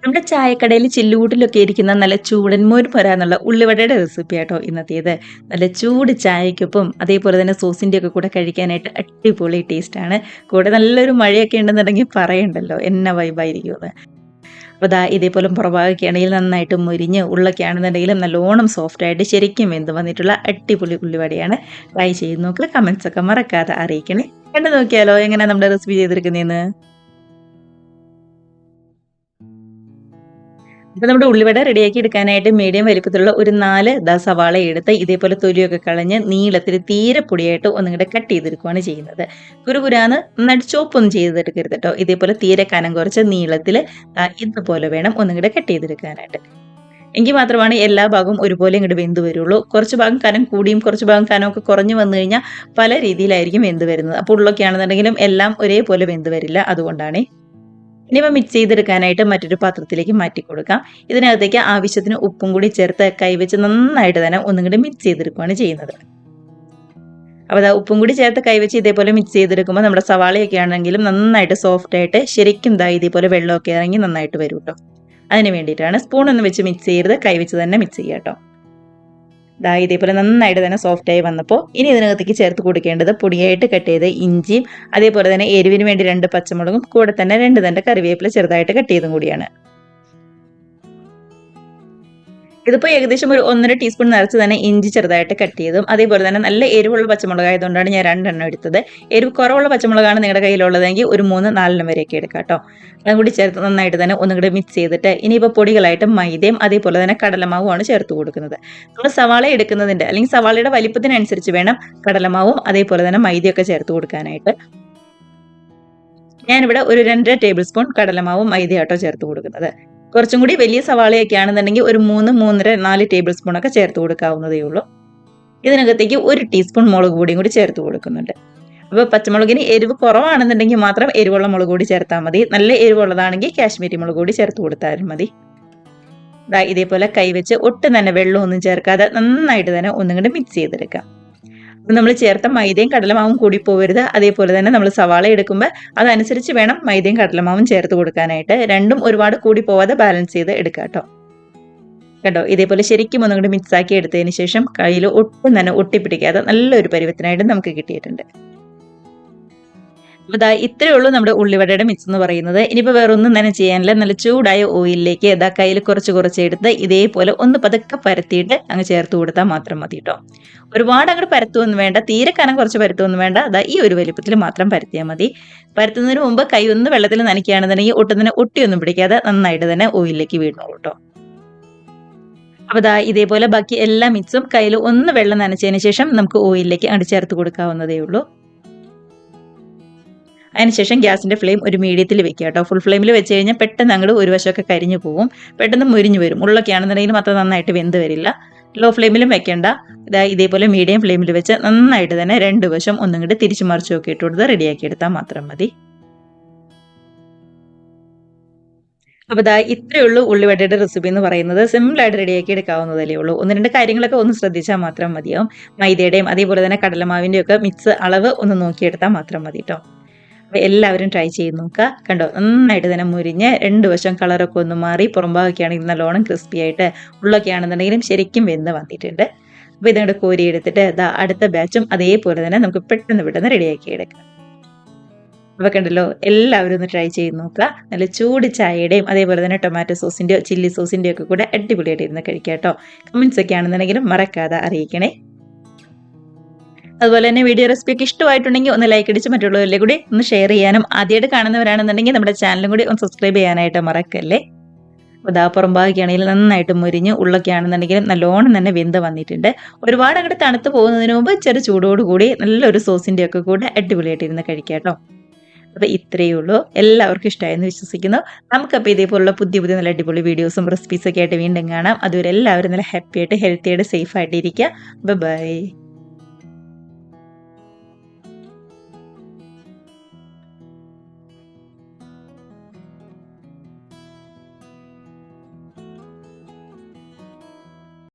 നമ്മുടെ ചായക്കടയിൽ ചില്ലുകൂട്ടിലൊക്കെ ഇരിക്കുന്ന നല്ല ചൂടൻ മോര് പോരാന്നുള്ള ഉള്ളിവടയുടെ റെസിപ്പി ആട്ടോ ഇന്നത്തേത്. നല്ല ചൂട് ചായക്കൊപ്പം അതേപോലെ തന്നെ സോസിൻ്റെ ഒക്കെ കൂടെ കഴിക്കാനായിട്ട് അടിപൊളി ടേസ്റ്റാണ്. കൂടെ നല്ലൊരു മഴയൊക്കെ ഉണ്ടെന്നുണ്ടെങ്കിൽ പറയണ്ടല്ലോ എന്ന വൈബായിരിക്കുമെന്ന്. അപ്പോൾ ദാ ഇതേപോലെ പുറഭാഗമൊക്കെ ആണെങ്കിൽ നന്നായിട്ട് മൊരിഞ്ഞ് ഉള്ളൊക്കെ ആണെന്നുണ്ടെങ്കിലും നല്ലോണം സോഫ്റ്റായിട്ട് ശരിക്കും വെന്ത് വന്നിട്ടുള്ള അടിപൊളി ഉള്ളിവടയാണ്. ട്രൈ ചെയ്ത് നോക്കുക. കമൻസ് ഒക്കെ മറക്കാതെ അറിയിക്കണേ. കണ്ടു നോക്കിയാലോ എങ്ങനെയാണ് നമ്മുടെ റെസിപ്പി ചെയ്തെടുക്കുന്നതെന്ന്. അപ്പോൾ നമ്മുടെ ഉള്ളിവട റെഡിയാക്കി എടുക്കാനായിട്ട് മീഡിയം വലിപ്പത്തിലുള്ള ഒരു 4 സവാള എടുത്ത് ഇതേപോലെ തൊലിയൊക്കെ കളഞ്ഞ് നീളത്തിൽ തീരെ പൊടിയായിട്ട് ഒന്നിങ്ങടെ കട്ട് ചെയ്തെടുക്കുകയാണ് ചെയ്യുന്നത്. കുരുകുരാന്ന് നന്നായിട്ട് ചോപ്പൊന്നും ചെയ്തെടുക്കരുത് കേട്ടോ. ഇതേപോലെ തീരെ കനം കുറച്ച് നീളത്തിൽ ഇതുപോലെ വേണം ഒന്നിങ്ങടെ കട്ട് ചെയ്തെടുക്കാനായിട്ട്. എങ്കിൽ മാത്രമാണ് എല്ലാ ഭാഗവും ഒരുപോലെ ഇങ്ങോട്ട് വെന്ത് വരുള്ളൂ. കുറച്ച് ഭാഗം കനം കൂടിയും കുറച്ച് ഭാഗം കനമൊക്കെ കുറഞ്ഞു വന്നു കഴിഞ്ഞാൽ പല രീതിയിലായിരിക്കും വെന്ത് വരുന്നത്. അപ്പോൾ ഉള്ളൊക്കെ ആണെന്നുണ്ടെങ്കിലും എല്ലാം ഒരേപോലെ വെന്ത് വരില്ല. അതുകൊണ്ടാണ്. ഇനിയിപ്പോൾ മിക്സ് ചെയ്തെടുക്കാനായിട്ട് മറ്റൊരു പാത്രത്തിലേക്ക് മാറ്റി കൊടുക്കാം. ഇതിനകത്തേക്ക് ആവശ്യത്തിന് ഉപ്പും കൂടി ചേർത്ത് കൈവച്ച് നന്നായിട്ട് തന്നെ ഒന്നും കൂടി മിക്സ് ചെയ്തെടുക്കുകയാണ് ചെയ്യുന്നത്. അപ്പോൾ അതാ ഉപ്പും കൂടി ചേർത്ത് കൈവച്ച് ഇതേപോലെ മിക്സ് ചെയ്തെടുക്കുമ്പോൾ നമ്മുടെ സവാളയൊക്കെ ആണെങ്കിലും നന്നായിട്ട് സോഫ്റ്റ് ആയിട്ട് ശരിക്കും ഇതേപോലെ വെള്ളമൊക്കെ ഇറങ്ങി നന്നായിട്ട് വരും കേട്ടോ. അതിന് വേണ്ടിയിട്ടാണ് സ്പൂണൊന്നും വെച്ച് മിക്സ് ചെയ്യരുത്, കൈവച്ച് തന്നെ മിക്സ് ചെയ്യുക കേട്ടോ. ഇതേപോലെ നന്നായിട്ട് തന്നെ സോഫ്റ്റായി വന്നപ്പോൾ ഇനി ഇതിനകത്തേക്ക് ചേർത്ത് കൊടുക്കേണ്ടത് പൊടിയായിട്ട് കട്ട് ചെയ്ത് ഇഞ്ചിയും അതേപോലെ തന്നെ എരിവിന് വേണ്ടി 2 പച്ചമുളകും കൂടെ തന്നെ 2 തണ്ട് കറിവേപ്പില ചെറുതായിട്ട് കട്ട് ചെയ്തും കൂടിയാണ്. ഇതിപ്പോൾ ഏകദേശം ഒരു 1.5 ടീസ്പൂൺ നിറച്ച് തന്നെ ഇഞ്ചി ചെറുതായിട്ട് കട്ട് ചെയ്തും അതേപോലെ തന്നെ നല്ല എരിവുള്ള പച്ചമുളക് ആയതുകൊണ്ടാണ് ഞാൻ 2 എണ്ണം എടുത്തത്. എരിവ് കുറവുള്ള പച്ചമുളകാണ് നിങ്ങളുടെ കയ്യിലുള്ളതെങ്കിൽ ഒരു 3-4 എണ്ണം വരെയൊക്കെ എടുക്കാം കേട്ടോ. അതും കൂടി ചേർത്ത് നന്നായിട്ട് തന്നെ ഒന്നും കൂടി മിക്സ് ചെയ്തിട്ട് ഇനിയിപ്പോൾ പൊടികളായിട്ട് മൈദയും അതേപോലെ തന്നെ കടലമാവുമാണ് ചേർത്ത് കൊടുക്കുന്നത്. നമ്മൾ സവാള എടുക്കുന്നതിൻ്റെ അല്ലെങ്കിൽ സവാളയുടെ വലിപ്പത്തിനനുസരിച്ച് വേണം കടലമാവും അതേപോലെ തന്നെ മൈദയൊക്കെ ചേർത്ത് കൊടുക്കാനായിട്ട്. ഞാനിവിടെ ഒരു 2 ടേബിൾ സ്പൂൺ കടലമാവും മൈദയാട്ടോ ചേർത്ത് കൊടുക്കുന്നത്. കുറച്ചും കൂടി വലിയ സവാളയൊക്കെ ആണെന്നുണ്ടെങ്കിൽ ഒരു 3-4 ടേബിൾ സ്പൂണൊക്കെ ചേർത്ത് കൊടുക്കാവുന്നതേ ഉള്ളൂ. ഇതിനകത്തേക്ക് 1 ടീസ്പൂൺ മുളക് പൊടിയും കൂടി ചേർത്ത് കൊടുക്കുന്നുണ്ട്. അപ്പോൾ പച്ചമുളകിന് എരിവ് കുറവാണെന്നുണ്ടെങ്കിൽ മാത്രം എരിവുള്ള മുളക് പൊടി ചേർത്താൽ മതി. നല്ല എരിവുള്ളതാണെങ്കിൽ കാശ്മീരി മുളക് പൊടി ചേർത്ത് കൊടുത്താലും മതി. ഇതേപോലെ കൈവച്ച് ഒട്ടും തന്നെ വെള്ളമൊന്നും ചേർക്കാതെ നന്നായിട്ട് തന്നെ ഒന്നും കൂടി മിക്സ് ചെയ്തെടുക്കാം. അപ്പം നമ്മൾ ചേർത്ത മൈദയും കടലമാവും കൂടി പോകരുത്. അതേപോലെ തന്നെ നമ്മൾ സവാള എടുക്കുമ്പോൾ അതനുസരിച്ച് വേണം മൈദയും കടലമാവും ചേർത്ത് കൊടുക്കാനായിട്ട്. രണ്ടും ഒരുപാട് കൂടി പോവാതെ ബാലൻസ് ചെയ്ത് എടുക്കാം കേട്ടോ. കേട്ടോ ഇതേപോലെ ശരിക്കും ഒന്നും കൂടി മിക്സ് ആക്കി എടുത്തതിന് ശേഷം കയ്യിൽ ഒട്ടും തന്നെ ഒട്ടിപ്പിടിക്കാതെ നല്ലൊരു പരുവത്തിനായിട്ട് നമുക്ക് കിട്ടിയിട്ടുണ്ട്. അപ്പോൾ ഇത്രയേ ഉള്ളൂ നമ്മുടെ ഉള്ളിവടയുടെ മിക്സ് എന്ന് പറയുന്നത്. ഇനിയിപ്പോൾ വേറെ ഒന്നും തന്നെ ചെയ്യാനില്ല. നല്ല ചൂടായ ഓയിലിലേക്ക് കയ്യിൽ കുറച്ച് എടുത്ത് ഇതേപോലെ ഒന്ന് പതുക്കെ പരത്തിയിട്ട് അങ്ങ് ചേർത്ത് കൊടുത്താൽ മാത്രം മതി കേട്ടോ. ഒരുപാട് അങ്ങോട്ട് പരത്തുമൊന്നും വേണ്ട, തീരെ കനം കുറച്ച് പരത്തുമൊന്നും വേണ്ട. ഈ ഒരു വലിപ്പത്തിൽ മാത്രം പരത്തിയാൽ മതി. പരത്തുന്നതിന് മുമ്പ് കൈ ഒന്ന് വെള്ളത്തിൽ നനയ്ക്കുകയാണെന്നുണ്ടെങ്കിൽ ഒട്ടും തന്നെ ഒട്ടിയൊന്നും പിടിക്കാതെ നന്നായിട്ട് തന്നെ ഓയിലിലേക്ക് വീണോളൂ കേട്ടോ. അപ്പോൾ ഇതേപോലെ ബാക്കി എല്ലാ മിക്സും കയ്യിൽ ഒന്ന് വെള്ളം നനച്ചതിന് ശേഷം നമുക്ക് ഓയിലിലേക്ക് അങ്ങോട്ട് ചേർത്ത് കൊടുക്കാവുന്നതേ ഉള്ളൂ. അതിനുശേഷം ഗ്യാസിൻ്റെ ഫ്ലെയിം ഒരു മീഡിയത്തിൽ വെക്കുക കേട്ടോ. ഫുൾ ഫ്ലെയിമിൽ വെച്ച് കഴിഞ്ഞാൽ പെട്ടെന്ന് അങ്ങോട്ട് ഒരു വശമൊക്കെ കരിഞ്ഞു പോകും, പെട്ടെന്ന് മുരിഞ്ഞു വരും. ഉള്ളൊക്കെ ആണെന്നുണ്ടെങ്കിലും അത്ര നന്നായിട്ട് വെന്ത് വരില്ല. ലോ ഫ്ലെയിമിലും വെക്കേണ്ട. ഇതേപോലെ മീഡിയം ഫ്ലെയിമിൽ വെച്ച് നന്നായിട്ട് തന്നെ 2 വശം ഒന്നും കൂടി തിരിച്ചു മറിച്ചൊക്കെ ഇട്ട് കൊടുത്ത് റെഡിയാക്കി എടുത്താൽ മാത്രം മതി. അപ്പോൾ ഇത്രയേ ഉള്ളൂ ഉള്ളിവടയുടെ റെസിപ്പി എന്ന് പറയുന്നത്. സിമ്പിളായിട്ട് റെഡിയാക്കി എടുക്കാവുന്നതല്ലേ ഉള്ളൂ. 1-2 കാര്യങ്ങളൊക്കെ ഒന്ന് ശ്രദ്ധിച്ചാൽ മാത്രം മതിയാവും. മൈദയുടെയും അതേപോലെ തന്നെ കടലമാവിൻ്റെയും ഒക്കെ മിക്സ് അളവ് ഒന്ന് നോക്കിയെടുത്താൽ മാത്രം മതി കേട്ടോ. അപ്പോൾ എല്ലാവരും ട്രൈ ചെയ്ത് നോക്കുക. കണ്ടോ നന്നായിട്ട് തന്നെ മുരിഞ്ഞ് 2 വശം കളറൊക്കെ ഒന്ന് മാറി പുറംഭാഗമൊക്കെ ആണെങ്കിൽ നല്ലോണം ക്രിസ്പി ആയിട്ട് ഉള്ളൊക്കെ ആണെന്നുണ്ടെങ്കിലും ശരിക്കും വെന്ത് വന്നിട്ടുണ്ട്. അപ്പോൾ ഇതങ്ങോട്ട് കോരി എടുത്തിട്ട് അടുത്ത ബാച്ചും അതേപോലെ തന്നെ നമുക്ക് പെട്ടെന്ന് റെഡിയാക്കി എടുക്കാം. അപ്പോൾ കണ്ടല്ലോ എല്ലാവരും ഒന്ന് ട്രൈ ചെയ്ത് നോക്കുക. നല്ല ചൂട് ചായയുടെയും അതേപോലെ തന്നെ ടൊമാറ്റോ സോസിൻ്റെയോ ചില്ലി സോസിൻ്റെയോ ഒക്കെ കൂടെ അടിപൊളിയായിട്ട് ഇരുന്ന് കഴിക്കാം കേട്ടോ. കമൻസ് ഒക്കെ ആണെന്നുണ്ടെങ്കിലും മറക്കാതെ അറിയിക്കണേ. അതുപോലെ തന്നെ വീഡിയോ റെസിപ്പിയൊക്കെ ഇഷ്ടമായിട്ടുണ്ടെങ്കിൽ ഒന്ന് ലൈക്ക് അടിച്ച് മറ്റുള്ളവരിലെ കൂടി ഒന്ന് ഷെയർ ചെയ്യാനും ആദ്യമായിട്ട് കാണുന്നവരാണെന്നുണ്ടെങ്കിൽ നമ്മുടെ ചാനലും കൂടി ഒന്ന് സബ്സ്ക്രൈബ് ചെയ്യാനായിട്ട് മറക്കല്ലേ. അപ്പോൾ പുറംഭാഗമൊക്കെയാണെങ്കിൽ നന്നായിട്ട് മുരിഞ്ഞ് ഉള്ളൊക്കെ ആണെന്നുണ്ടെങ്കിലും നല്ലോണം തന്നെ വെന്ത് വന്നിട്ടുണ്ട്. ഒരുപാട് അങ്ങോട്ട് തണുത്ത് പോകുന്നതിന് മുമ്പ് ചെറു ചൂടോടുകൂടി നല്ലൊരു സോസിൻ്റെ ഒക്കെ കൂടെ അടിപൊളിയായിട്ട് ഇരുന്ന് കഴിക്കാം കേട്ടോ. അപ്പോൾ ഇത്രയേ ഉള്ളൂ. എല്ലാവർക്കും ഇഷ്ടമായെന്ന് വിശ്വസിക്കുന്നു. നമുക്കപ്പോൾ ഇതേപോലുള്ള പുതിയ നല്ല അടിപൊളി വീഡിയോസും റെസിപ്പീസൊക്കെ ആയിട്ട് വീണ്ടും കാണാം. അതുവരെ എല്ലാവരും നല്ല ഹാപ്പി ആയിട്ട് ഹെൽത്തി ആയിട്ട് സേഫ് ആയിട്ട് ഇരിക്കുക. ബൈ.